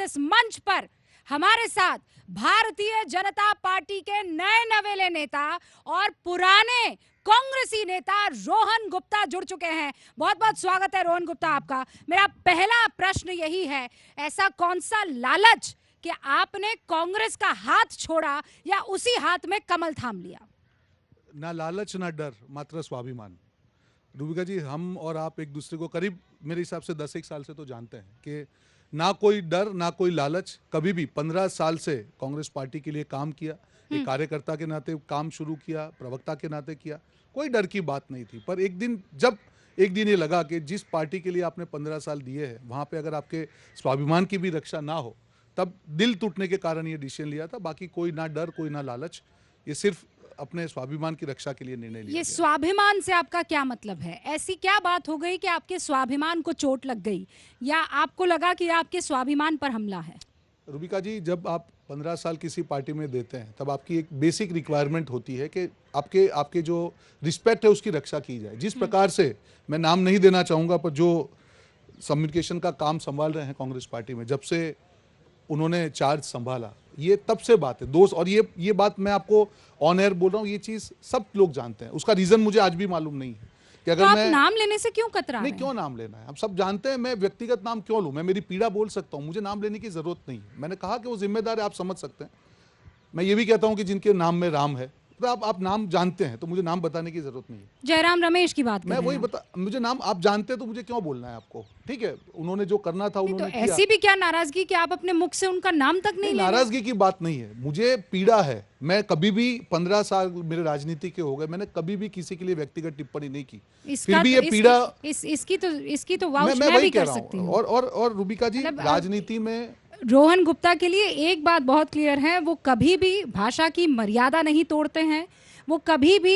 इस मंच पर हमारे साथ भारतीय जनता पार्टी के नए नवेले नेता और पुराने कांग्रेसी नेता रोहन गुप्ता जुड़ चुके हैं। बहुत बहुत स्वागत है रोहन गुप्ता आपका। मेरा पहला प्रश्न यही है, ऐसा कौन सा लालच कि आपने कांग्रेस का हाथ छोड़ा या उसी हाथ में कमल थाम लिया? ना लालच ना डर, मात्र स्वाभिमान। रूबिका जी, हम और आप एक दूसरे को करीब मेरे हिसाब से 10 एक साल से तो जानते हैं कि ना कोई डर ना कोई लालच। कभी भी 15 साल से कांग्रेस पार्टी के लिए काम किया, एक कार्यकर्ता के नाते काम शुरू किया, प्रवक्ता के नाते किया, कोई डर की बात नहीं थी। पर एक दिन ये लगा कि जिस पार्टी के लिए आपने 15 साल दिए हैं वहाँ पे अगर आपके स्वाभिमान की भी रक्षा ना हो, तब दिल टूटने के कारण ये डिसीजन लिया था। बाकी कोई ना डर कोई ना लालच, ये सिर्फ अपने स्वाभिमान की रक्षा के लिए निर्णय लिया। ये स्वाभिमान से आपका क्या मतलब है? ऐसी क्या बात हो गई कि आपके स्वाभिमान को चोट लग गई या आपको लगा कि आपके स्वाभिमान पर हमला है? रूबिका जी, जब आप 15 साल किसी पार्टी में देते हैं तब आपकी एक बेसिक रिक्वायरमेंट होती है कि आपके जो रिस्पेक्ट है उसकी रक्षा की जाए। जिस प्रकार से, मैं नाम नहीं देना चाहूँगा, पर जो कम्युनिकेशन का काम संभाल रहे हैं कांग्रेस पार्टी में, जब से उन्होंने चार्ज संभाला, ये तब से बात है दोस्त। और ये बात मैं आपको ऑन एयर बोल रहा हूँ, ये चीज़ सब लोग जानते हैं। उसका रीज़न मुझे आज भी मालूम नहीं है कि अगर तो आप मैं नाम लेने से क्यों कतरा नहीं, रहे हैं? क्यों नाम लेना है? हम सब जानते हैं, मैं व्यक्तिगत नाम क्यों लूँ? मैं मेरी पीड़ा बोल सकता हूँ, मुझे नाम लेने की जरूरत नहीं है। मैंने कहा कि वो जिम्मेदार है, आप समझ सकते हैं। मैं ये भी कहता हूँ कि जिनके नाम में राम है, तो आप नाम जानते हैं तो मुझे नाम बताने की जरूरत नहीं है। जयराम रमेश की बात कर मैं रहे वही हैं। बता, मुझे नाम आप जानते हैं तो मुझे क्यों बोलना है आपको? ठीक है, उन्होंने जो करना था तो उन्होंने किया। ऐसी भी क्या नाराजगी कि आप अपने मुख से उनका नाम तक नहीं ले रहे? नाराजगी की बात नहीं है, मुझे पीड़ा है। मैं कभी भी 15 साल मेरे राजनीति के हो गए, मैंने कभी भी किसी के लिए व्यक्तिगत टिप्पणी नहीं की। फिर भी ये पीड़ा इसकी तो वाउच मैं वही भी कह कर रहा सकती हूँ। हूँ। और रूबिका जी, मतलब राजनीति में रोहन गुप्ता के लिए एक बात बहुत क्लियर है, वो कभी भी भाषा की मर्यादा नहीं तोड़ते हैं। वो कभी भी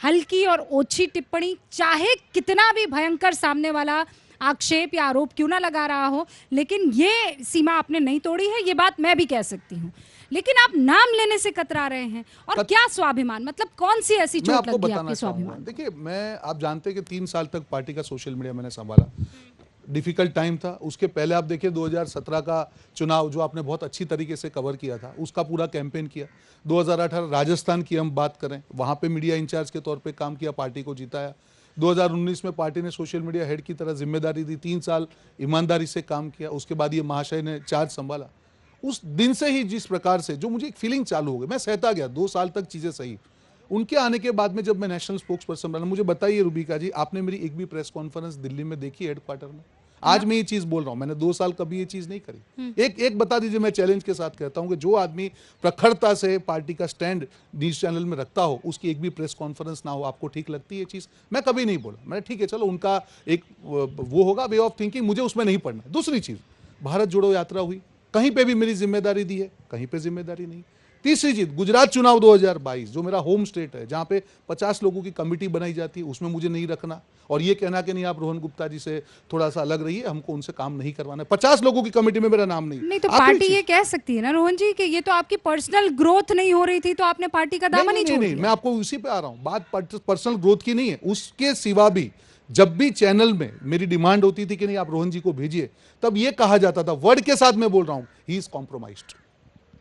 हल्की और ओछी टिप्पणी, चाहे कितना भी भयंकर सामने वाला आक्षेप या आरोप क्यों ना लगा रहा हो, लेकिन ये सीमा आपने नहीं तोड़ी है, ये बात मैं भी कह सकती हूँ। लेकिन आप नाम लेने से कतरा रहे हैं। और क्या स्वाभिमान, मतलब कौन सी ऐसी चोट लग गई आपके स्वाभिमान? देखिए, आप जानते हैं कि 3 साल तक पार्टी का सोशल मीडिया मैंने संभाला। डिफिकल्ट टाइम था। उसके पहले आप देखिए 2017 का चुनाव जो आपने बहुत अच्छी तरीके से कवर किया था, उसका पूरा कैंपेन किया। 2018 राजस्थान की हम बात करें, वहाँ पे मीडिया इंचार्ज के तौर पे काम किया, पार्टी को जिताया। 2019 में पार्टी ने सोशल मीडिया हेड की तरह जिम्मेदारी दी, 3 साल ईमानदारी से काम किया। उसके बाद ये महाशय ने चार्ज संभाला। उस दिन से ही जिस प्रकार से जो मुझे एक फीलिंग चालू हो गई, मैं सहता गया 2 साल तक चीज़ें सही। उनके आने के बाद में जब मैं नेशनल स्पोक्स पर्सन बना, मुझे बताइए रूबिका जी, आपने मेरी एक भी प्रेस कॉन्फ्रेंस दिल्ली में देखी हेडक्वार्टर में? आज मैं ये चीज बोल रहा हूं, मैंने 2 साल कभी ये चीज नहीं करी। एक बता दीजिए, मैं चैलेंज के साथ कहता हूं कि जो आदमी प्रखरता से पार्टी का स्टैंड न्यूज चैनल में रखता हो, उसकी एक भी प्रेस कॉन्फ्रेंस ना हो। आपको ठीक लगती है ये चीज? मैं कभी नहीं बोला। मैंने ठीक है, चलो उनका एक वो होगा वे ऑफ थिंकिंग, मुझे उसमें नहीं पड़ना। दूसरी चीज, भारत जोड़ो यात्रा हुई, कहीं पे भी मेरी जिम्मेदारी दी है, कहीं पे जिम्मेदारी नहीं। तीसरी चीज, गुजरात चुनाव 2022 जो मेरा होम स्टेट है, जहां पे 50 लोगों की कमेटी बनाई जाती है, उसमें मुझे नहीं रखना और ये कहना कि नहीं आप रोहन गुप्ता जी से थोड़ा सा अलग रहिए, हमको उनसे काम नहीं करवाना है। 50 लोगों की कमिटी में मेरा नाम नहीं। तो पार्टी ये कह सकती है ना रोहन जी कि ये तो आपकी पर्सनल ग्रोथ नहीं हो रही थी, तो आपने पार्टी का दामन ही छोड़ दिया। नहीं, मैं आपको उसी पे आ रहा हूं। बात पर्सनल ग्रोथ की नहीं है, उसके सिवा भी जब भी चैनल में मेरी डिमांड होती थी कि नहीं आप रोहन जी को भेजिए, तब ये कहा जाता था, वर्ड के साथ मैं बोल रहा हूं, he is compromised.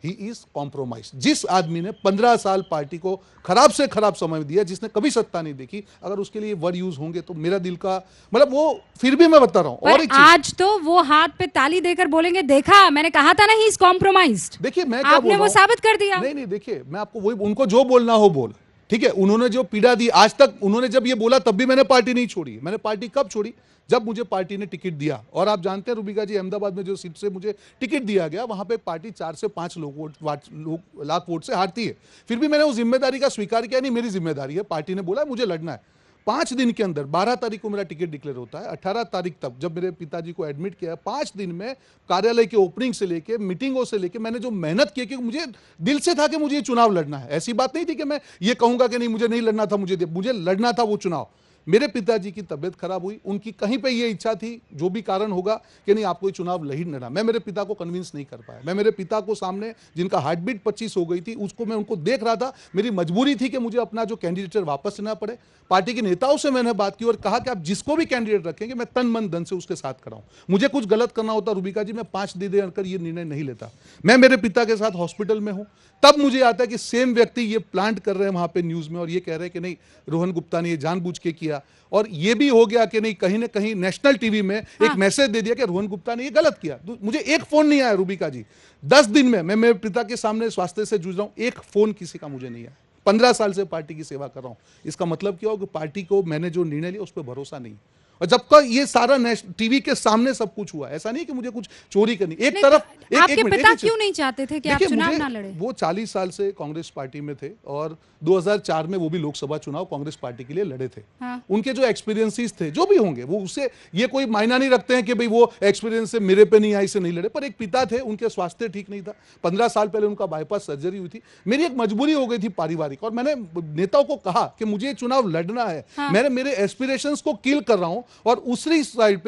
He is compromise. जिस आदमी ने 15 साल पार्टी को खराब से खराब समय दिया, जिसने कभी सत्ता नहीं देखी, अगर उसके लिए वर्ड यूज होंगे तो मेरा दिल का मतलब वो, फिर भी मैं बता रहा हूं। और आज तो वो हाथ पे ताली देकर बोलेंगे, देखा मैंने कहा था ना ही इज कॉम्प्रोमाइज्ड। देखिए, मैं आपने वो साबित कर दिया। नहीं, देखिए, मैं आपको वही, उनको जो बोलना हो बोल, ठीक है। उन्होंने जो पीड़ा दी आज तक, उन्होंने जब ये बोला तब भी मैंने पार्टी नहीं छोड़ी। मैंने पार्टी कब छोड़ी? जब मुझे पार्टी ने टिकट दिया। और आप जानते हैं रूबिका जी, अहमदाबाद में जो सीट से मुझे टिकट दिया गया, वहां पे पार्टी 4 से 5 लाख वोट से हारती है। फिर भी मैंने उस जिम्मेदारी का स्वीकार किया, नहीं मेरी जिम्मेदारी है, पार्टी ने बोला मुझे लड़ना है। 5 दिन के अंदर, 12 तारीख को मेरा टिकट डिक्लेयर होता है, 18 तारीख तक जब मेरे पिताजी को एडमिट किया, 5 दिन में कार्यालय के ओपनिंग से लेके मीटिंगों से लेके मैंने जो मेहनत की, क्योंकि मुझे दिल से था कि मुझे ये चुनाव लड़ना है। ऐसी बात नहीं थी कि मैं ये कहूंगा कि नहीं मुझे नहीं लड़ना था, मुझे लड़ना था वो चुनाव। मेरे पिताजी की तबीयत खराब हुई, उनकी कहीं पे ये इच्छा थी, जो भी कारण होगा, कि नहीं आपको ये चुनाव लड़ना। मैं मेरे पिता को कन्विंस नहीं कर पाया। मैं मेरे पिता को सामने, जिनका हार्ट बीट 25 हो गई थी, उसको मैं उनको देख रहा था। मेरी मजबूरी थी कि मुझे अपना जो कैंडिडेट वापस लेना पड़े। पार्टी के नेताओं से मैंने बात की और कहा कि आप जिसको भी कैंडिडेट रखेंगे मैं तन मन धन से उसके साथ खड़ा हूं। मुझे कुछ गलत करना होता रूबिका जी, मैं 5 दिन देकर ये निर्णय नहीं लेता। मैं मेरे पिता के साथ हॉस्पिटल में हूं, तब मुझे आता है कि सेम व्यक्ति ये प्लांट कर रहे हैं वहां पे न्यूज में और ये कह रहे हैं कि नहीं रोहन गुप्ता ने ये जानबूझ के किया। और ये भी हो गया कि नहीं कहीं ना कहीं नेशनल टीवी में एक मैसेज दे दिया कि रोहन गुप्ता ने ये गलत किया। तो मुझे एक फोन नहीं आया रूबिका जी, 10 दिन में मैं मेरे पिता के सामने स्वास्थ्य से जूझ रहा हूं, एक फोन किसी का मुझे नहीं आया। 15 साल से पार्टी की सेवा कर रहा हूं। इसका मतलब क्या हो कि पार्टी को मैंने जो निर्णय लिया उस पर भरोसा नहीं। और जब तक ये सारा टीवी के सामने सब कुछ हुआ, ऐसा नहीं कि मुझे कुछ चोरी करनी। एक तरफ आपके पिता क्यों नहीं चाहते थे कि आप चुनाव ना लड़े? वो 40 साल से कांग्रेस पार्टी में थे और 2004 में वो भी लोकसभा चुनाव कांग्रेस पार्टी के लिए लड़े थे। हाँ। उनके जो एक्सपीरियंसेस थे, जो भी होंगे, वो उससे ये कोई मायना नहीं रखते हैं कि भाई वो एक्सपीरियंस से मेरे पे नहीं आई से नहीं लड़े। पर एक पिता थे, उनके स्वास्थ्य ठीक नहीं था। 15 साल पहले उनका बाईपास सर्जरी हुई थी। मेरी एक मजबूरी हो गई थी पारिवारिक, और मैंने नेताओं को कहा कि मुझे चुनाव लड़ना है। हाँ। मैंने मेरे एस्पिरेशंस को किल कर रहा हूं और दूसरी साइड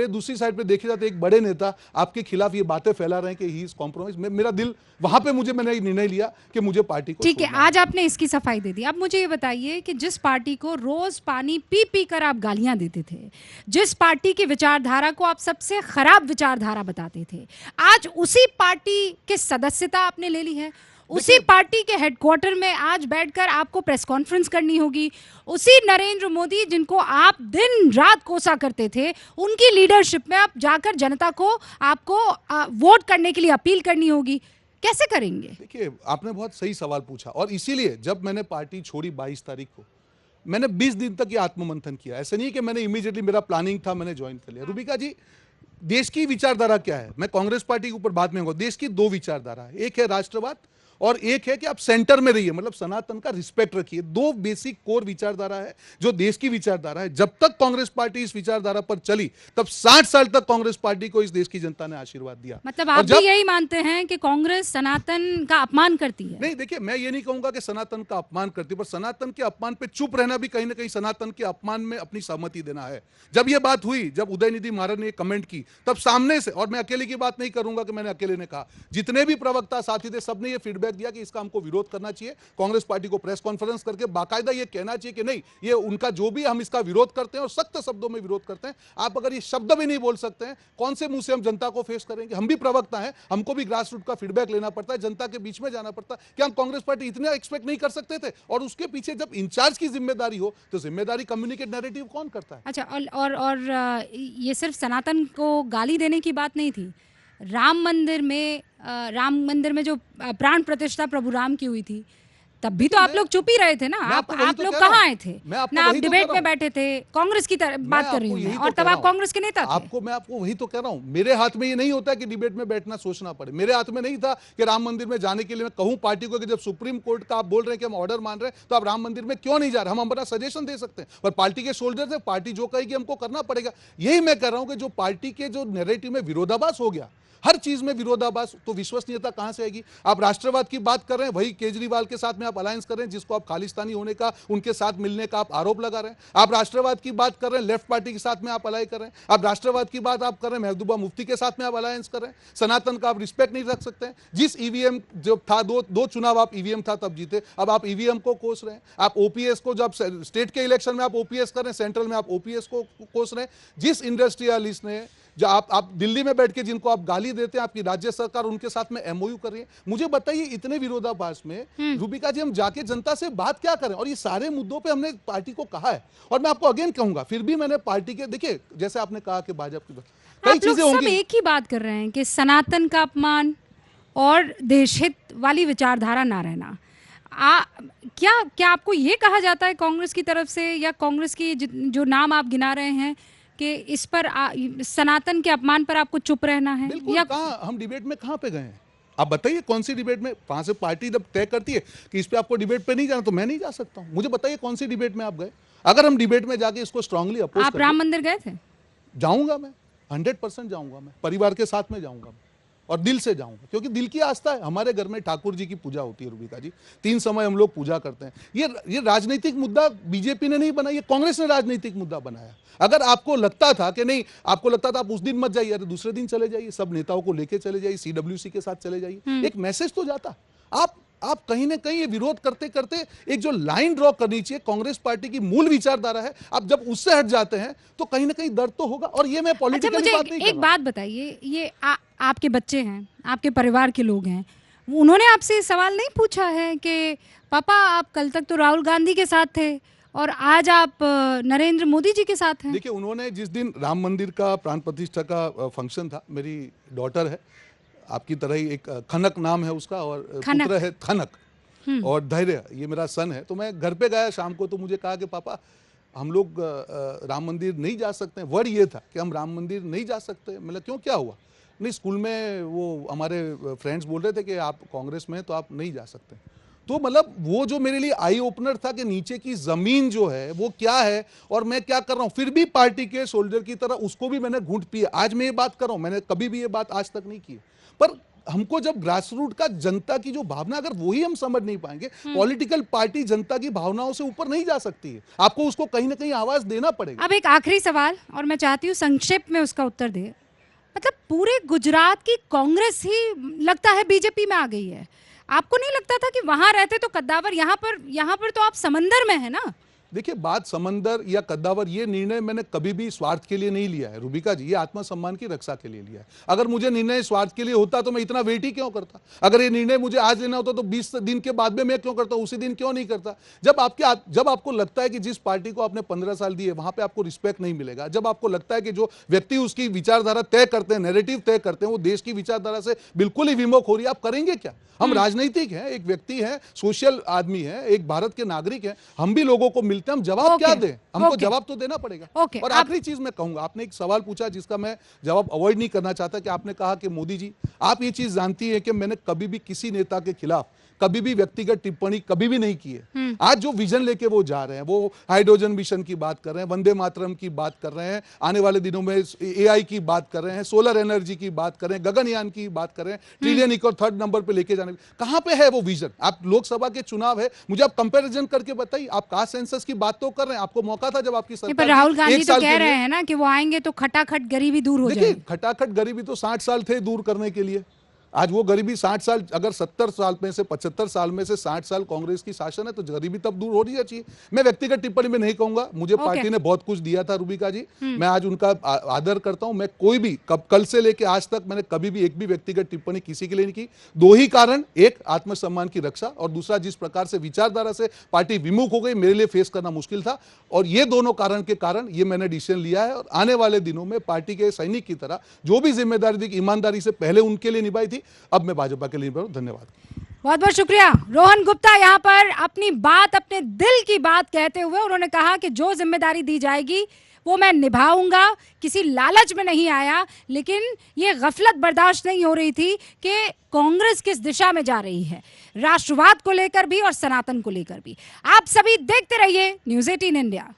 पे देखी जाती एक बड़े नेता आपके खिलाफ ये बातें फैला रहे हैं कि ही इज कॉम्प्रोमाइज। मेरा दिल वहां पे, मैंने निर्णय लिया कि मुझे पार्टी को, ठीक है, आज आपने इसकी सफाई दे दी। अब मुझे ये बताइए कि जिस पार्टी को रोज पानी पी पी कर आप गालियां देते थे, जिस पार्टी की विचारधारा को आप सबसे खराब विचारधारा बताते थे, आज उसी पार्टी के सदस्यता आपने ले ली है। उसी पार्टी के हेडक्वार्टर में आज बैठकर आपको प्रेस कॉन्फ्रेंस करनी होगी। उसी नरेंद्र मोदी जिनको आप दिन रात कोसा करते थे, उनकी लीडरशिप में आप जाकर जनता को आपको वोट करने के लिए अपील करनी होगी। कैसे करेंगे? देखिए, आपने बहुत सही सवाल पूछा और इसीलिए जब मैंने पार्टी छोड़ी 22 तारीख को, मैंने 20 दिन तक ये आत्ममंथन किया। ऐसा नहीं कि मैंने इमीडिएटली, मेरा प्लानिंग था, मैंने ज्वाइन कर लिया। रूबिका जी, देश की विचारधारा क्या है? मैं कांग्रेस पार्टी के ऊपर बाद में आऊंगा। देश की 2 विचारधारा है, एक है राष्ट्रवाद और एक है कि आप सेंटर में रहिए, मतलब सनातन का रिस्पेक्ट रखिए। 2 बेसिक कोर विचारधारा है जो देश की विचारधारा है। जब तक कांग्रेस पार्टी इस विचारधारा पर चली, तब 60 साल तक कांग्रेस पार्टी को इस देश की जनता ने आशीर्वाद दिया। मतलब आप भी यही मानते हैं कि कांग्रेस सनातन का अपमान करती है? नहीं, देखिए, मैं ये नहीं कहूंगा कि सनातन का अपमान करती है, पर सनातन के अपमान पे चुप रहना भी कहीं ना कहीं सनातन के अपमान में अपनी सहमति देना है। जब ये बात हुई, जब उदयनिधि महाराज ने कमेंट की, तब सामने से, और मैं अकेले की बात नहीं करूंगा कि मैंने अकेले ने कहा, जितने भी प्रवक्ता साथी थे, सबने ये फीडबैक दिया कि इसका हमको विरोध करना चाहिए। कांग्रेस पार्टी को प्रेस कॉन्फ्रेंस करके बाकायदा ये कहना चाहिए कि नहीं, ये उनका जो भी, हम इसका विरोध करते हैं और सख्त शब्दों में विरोध करते हैं। आप अगर ये शब्द भी नहीं बोल सकते हैं, कौन से मुंह से हम जनता को फेस करेंगे? हम भी प्रवक्ता हैं, हमको भी ग्रास रूट का फीडबैक लेना पड़ता है, जनता के बीच में जाना पड़ता है। क्या हम कांग्रेस पार्टी इतना एक्सपेक्ट नहीं कर सकते थे? और उसके पीछे जब इंचार्ज की जिम्मेदारी हो, तो जिम्मेदारी कम्युनिकेट नैरेटिव कौन करता है? अच्छा, और ये सिर्फ सनातन को गाली देने की बात नहीं थी। राम मंदिर में जो प्राण प्रतिष्ठा प्रभु राम की हुई थी, तब भी तो आप लोग चुप ही रहे थे ना। आप लोग कहाँ आए थे ना? आप डिबेट में बैठे थे, कांग्रेस की बात कर रही हूँ, और तब आप कांग्रेस के नेता थे। मैं आपको वही तो कह रहा हूँ। मेरे हाथ में ये नहीं होता कि डिबेट में बैठना सोचना पड़े। मेरे हाथ में नहीं था कि राम मंदिर में जाने के लिए मैं कहूँ पार्टी को कि जब सुप्रीम कोर्ट का आप बोल रहे हैं कि हम ऑर्डर मान रहे हैं, तो आप राम मंदिर में क्यों नहीं जा रहे? हम अपना सजेशन दे सकते हैं, पर पार्टी के शोल्डर से पार्टी जो कहेगी हमको करना पड़ेगा। यही मैं कह रहा हूँ कि जो पार्टी के जो नैरेटिव में विरोधाभास हो गया, हर चीज में विरोधाभास, तो विश्वसनीयता कहां से आएगी? आप राष्ट्रवाद की बात कर रहे हैं, वही केजरीवाल के साथ में आप अलायंस कर रहे हैं, जिसको आप खालिस्तानी होने का, उनके साथ मिलने का आप आरोप लगा रहे हैं। आप राष्ट्रवाद की बात कर रहे हैं, लेफ्ट पार्टी के साथ में आप अलाय कर रहे हैं। आप राष्ट्रवाद की बात आप कर रहे हैं, महबूबा मुफ्ती के साथ में आप अलायंस कर रहे हैं। सनातन का आप रिस्पेक्ट नहीं रख सकते हैं। जिस ईवीएम जब था, दो चुनाव आप ईवीएम था तब जीते, अब आप ईवीएम को कोस रहे हैं। आप ओपीएस को, जब स्टेट के इलेक्शन में आप ओपीएस कर रहे हैं, सेंट्रल में आप ओपीएस को कोस रहे हैं। जिस इंडस्ट्रियलिस्ट ने, जो आप दिल्ली में बैठ के जिनको आप गाली देते हैं, आपकी राज्य सरकार उनके साथ में एमओयू कर रही है। मुझे बताइए, इतने विरोधाभास में रूबिका जी हम जाके जनता से बात क्या करें? और ये सारे मुद्दों पे हमने पार्टी को कहा है, और मैं आपको अगेन कहूंगा, फिर भी मैंने पार्टी के, देखिए जैसे आपने कहा कि भाजपा की कई चीजें होंगी। सब एक ही बात कर रहे हैं कि सनातन का अपमान और देशहित वाली विचारधारा ना रहना। क्या आपको ये कहा जाता है कांग्रेस की तरफ से, या कांग्रेस की जो नाम आप गिना रहे हैं, कि इस पर सनातन के अपमान पर आपको चुप रहना है? या कहाँ हम डिबेट में कहाँ पे गए हैं? आप बताइए कौन सी डिबेट में? वहां से पार्टी जब तय करती है कि इस पे आपको डिबेट पे नहीं जाना, तो मैं नहीं जा सकता हूं। मुझे बताइए कौन सी डिबेट में आप गए? अगर हम डिबेट में जाके इसको स्ट्रांगली अपोज, आप राम मंदिर गए थे? जाऊंगा मैं, 100% जाऊंगा मैं, परिवार के साथ में जाऊंगा मैं। और दिल से जाऊंगा, क्योंकि दिल की आस्था है। हमारे घर में ठाकुर जी की पूजा होती है रूबिका जी, 3 समय हम लोग पूजा करते हैं। ये राजनीतिक मुद्दा बीजेपी ने नहीं बनाया, ये कांग्रेस ने राजनीतिक मुद्दा बनाया। अगर आपको लगता था कि नहीं, आपको लगता था आप उस दिन मत जाइए, अरे दूसरे दिन चले जाइए, सब नेताओं को लेके चले जाइए, सीडब्ल्यूसी के साथ चले जाइए, एक मैसेज तो जाता। आप कहीं ना कहीं ये विरोध करते करते एक जो लाइन ड्रॉ करनी चाहिए, कांग्रेस पार्टी की मूल विचारधारा है, आप जब उससे हट जाते हैं तो कहीं ना कहीं दर्द तो होगा। और ये मैं पॉलिटिकली मुझे बात नहीं कर एक रहा। बात बताइए, ये आपके बच्चे हैं, आपके परिवार के लोग हैं, उन्होंने आपसे ये सवाल नहीं पूछा है कि पापा आप कल तक तो राहुल गांधी के साथ थे और आज आप नरेंद्र मोदी जी के साथ हैं? देखिए, उन्होंने जिस दिन राम मंदिर का प्राण प्रतिष्ठा का फंक्शन था, मेरी डॉटर है आपकी तरह ही, एक खनक नाम है उसका, और पुत्र है थनक, और धैर्य ये मेरा सन है। तो मैं घर पे गया शाम को, तो मुझे कहा कि पापा हम लोग राम मंदिर नहीं जा सकते। वर्ड ये था कि हम राम मंदिर नहीं जा सकते। मतलब क्यों, क्या हुआ? नहीं, स्कूल में वो हमारे फ्रेंड्स बोल रहे थे कि आप कांग्रेस में हैं तो आप नहीं जा सकते। तो मतलब वो जो मेरे लिए आई ओपनर था कि नीचे की जमीन जो है वो क्या है और मैं क्या कर रहा हूं। फिर भी पार्टी के सोल्जर की तरह उसको भी मैंने घूंट पिया। आज मैं ये बात कर रहा हूं, मैंने कभी भी ये बात आज तक नहीं की, पर हमको जब ग्रास रूट का जनता की जो भावना, अगर वही हम समझ नहीं पाएंगे, पॉलिटिकल पार्टी जनता की भावनाओं से ऊपर नहीं जा सकती है, आपको उसको कहीं ना कहीं आवाज देना पड़ेगा। अब एक आखिरी सवाल, और मैं चाहती हूँ संक्षेप में उसका उत्तर दे। मतलब पूरे गुजरात की कांग्रेस ही लगता है बीजेपी में आ गई है। आपको नहीं लगता था कि वहां रहते तो कद्दावर, यहाँ पर तो आप समंदर में है ना? देखिए, बात समंदर या कद्दावर, ये निर्णय मैंने कभी भी स्वार्थ के लिए नहीं लिया है रूबिका जी, ये आत्मसम्मान की रक्षा के लिए लिया है। अगर मुझे निर्णय स्वार्थ के लिए होता तो मैं इतना वेट ही क्यों करता? अगर ये निर्णय मुझे आज लेना होता तो 20 दिन के बाद में मैं क्यों करता, उसी दिन क्यों नहीं करता? जब आपको लगता है कि जिस पार्टी को आपने 15 साल दिए वहां पर आपको रिस्पेक्ट नहीं मिलेगा, जब आपको लगता है कि जो व्यक्ति उसकी विचारधारा तय करते हैं, नैरेटिव तय करते हैं, वो देश की विचारधारा से बिल्कुल ही विमुख हो रही है, आप करेंगे क्या? हम राजनीतिक हैं, एक व्यक्ति है, सोशल आदमी है, एक भारत के नागरिक हैं, हम भी लोगों को मिलते हैं, हम जवाब क्या दें? हमको जवाब तो देना पड़ेगा। और आखिरी चीज मैं कहूंगा, आपने एक सवाल पूछा जिसका मैं जवाब अवॉइड नहीं करना चाहता, कि आपने कहा कि मोदी जी, आप ये चीज जानती है कि मैंने कभी भी किसी नेता के खिलाफ कभी भी व्यक्तिगत टिप्पणी कभी भी नहीं की है। आज जो विजन लेके वो जा रहे हैं, वो हाइड्रोजन मिशन की बात कर रहे हैं, वंदे मातरम की बात कर रहे हैं, आने वाले दिनों में एआई की बात कर रहे हैं, सोलर एनर्जी की बात कर रहे हैं, गगनयान की बात कर रहे हैं, ट्रिलियन इको 3rd नंबर पे लेके जाने, कहां पे है वो विजन? आप लोकसभा के चुनाव है, मुझे आप कंपैरिजन करके बताइए। आप कास्ट सेंसस की बात तो कर रहे हैं, आपको मौका था जब आपकी सरकार, राहुल गांधी तो कह रहे हैं ना कि वो आएंगे तो खटाखट गरीबी दूर हो जाएगी। देखिए, खटाखट गरीबी तो 60 साल थे दूर करने के लिए। आज वो गरीबी 60 साल, अगर 70 साल में से 75 साल में से 60 साल कांग्रेस की शासन है तो गरीबी तब दूर हो रही चाहिए। मैं व्यक्तिगत टिप्पणी में नहीं कहूंगा, मुझे पार्टी ने बहुत कुछ दिया था रूबिका जी, मैं आज उनका आदर करता हूं। मैं कोई भी कल से लेके आज तक मैंने कभी भी एक भी व्यक्तिगत टिप्पणी किसी के लिए नहीं की। 2 ही कारण, एक आत्मसम्मान की रक्षा, और दूसरा जिस प्रकार से विचारधारा से पार्टी विमुख हो गई, मेरे लिए फेस करना मुश्किल था। और ये दोनों कारण के कारण ये मैंने डिसीजन लिया है, और आने वाले दिनों में पार्टी के सैनिक की तरह जो भी जिम्मेदारी थी, ईमानदारी से पहले उनके लिए निभाई थी, अब मैं भाजपा के लिए धन्यवाद। बहुत बहुत शुक्रिया। रोहन गुप्ता यहाँ पर अपनी बात, अपने दिल की बात कहते हुए उन्होंने कहा कि जो जिम्मेदारी दी जाएगी वो मैं निभाऊंगा, किसी लालच में नहीं आया, लेकिन ये गफलत बर्दाश्त नहीं हो रही थी कि कांग्रेस किस दिशा में जा रही है, राष्ट्रवाद को लेकर भी और सनातन को लेकर भी। आप सभी देखते रहिए न्यूज़ 18 इंडिया।